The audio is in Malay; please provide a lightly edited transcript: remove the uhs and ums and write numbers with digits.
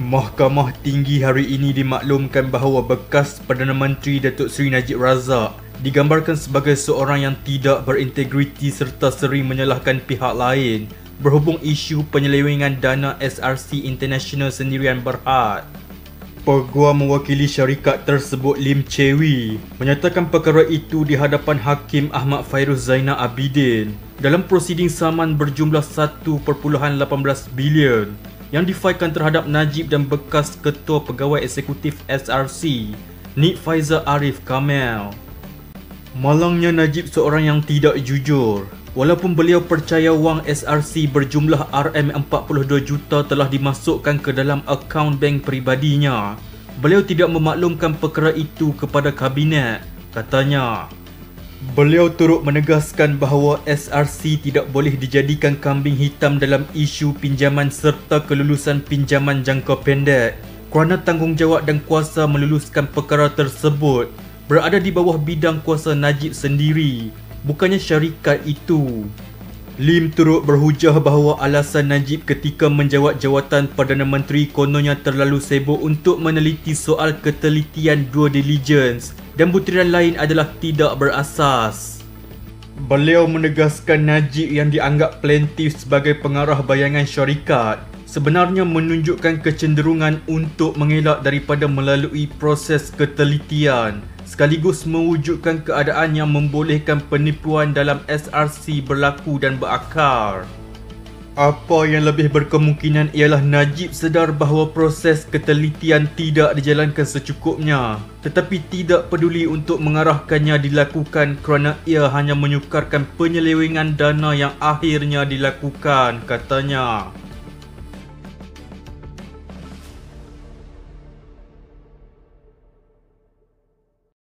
Mahkamah Tinggi hari ini dimaklumkan bahawa bekas Perdana Menteri Datuk Seri Najib Razak digambarkan sebagai seorang yang tidak berintegriti serta sering menyalahkan pihak lain berhubung isu penyelewengan dana SRC International Sendirian Berhad. Peguam mewakili syarikat tersebut Lim Chewi menyatakan perkara itu di hadapan Hakim Ahmad Fairuz Zainal Abidin dalam prosiding saman berjumlah 1.18 bilion yang difailkan terhadap Najib dan bekas Ketua Pegawai Eksekutif SRC, Nik Faizal Arif Kamel. Malangnya Najib seorang yang tidak jujur. Walaupun beliau percaya wang SRC berjumlah RM42 juta telah dimasukkan ke dalam akaun bank peribadinya, beliau tidak memaklumkan perkara itu kepada kabinet, katanya. Beliau turut menegaskan bahawa SRC tidak boleh dijadikan kambing hitam dalam isu pinjaman serta kelulusan pinjaman jangka pendek kerana tanggungjawab dan kuasa meluluskan perkara tersebut berada di bawah bidang kuasa Najib sendiri, bukannya syarikat itu. Lim turut berhujah bahawa alasan Najib ketika menjawat jawatan Perdana Menteri kononnya terlalu sibuk untuk meneliti soal ketelitian due diligence dan butiran lain adalah tidak berasas. Beliau menegaskan Najib yang dianggap plaintiff sebagai pengarah bayangan syarikat sebenarnya menunjukkan kecenderungan untuk mengelak daripada melalui proses ketelitian sekaligus mewujudkan keadaan yang membolehkan penipuan dalam SRC berlaku dan berakar. Apa yang lebih berkemungkinan ialah Najib sedar bahawa proses ketelitian tidak dijalankan secukupnya tetapi tidak peduli untuk mengarahkannya dilakukan kerana ia hanya menyukarkan penyelewengan dana yang akhirnya dilakukan, katanya.